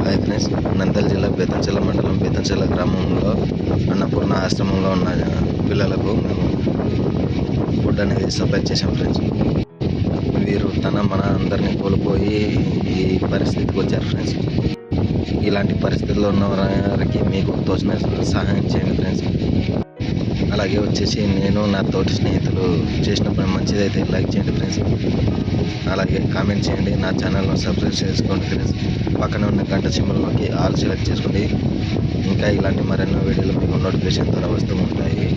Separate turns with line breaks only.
Hi friends, Nandyal జిల్లా బేతంచెర్ల మండలం బేతంచెర్ల గ్రామంలో అన్నపూర్ణ ఆశ్రమంలో ఉన్న పిల్లలకు మేము ఫుడ్ అనేది సప్లై చేసాం ఫ్రెండ్స్. వీరు మన అందరినీ కోల్పోయి ఈ పరిస్థితికి వచ్చారు ఫ్రెండ్స్. ఇలాంటి పరిస్థితుల్లో ఉన్న వారికి మీకు తోచిన సహాయం చేయండి ఫ్రెండ్స్. అలాగే వచ్చేసి నేను నా తోటి స్నేహితులు చేసిన పని మంచిదైతే లైక్ చేయండి ఫ్రెండ్స్. అలాగే కామెంట్ చేయండి. నా ఛానల్ను సబ్స్క్రైబ్ చేసుకోండి ఫ్రెండ్స్. పక్కన ఉన్న గంట సింబల్లోకి ఆల్ సెలెక్ట్ చేసుకోండి. ఇంకా ఇలాంటి మరెన్నో వీడియోలు మీకు నోటిఫికేషన్ ద్వారా వస్తూ ఉంటాయి.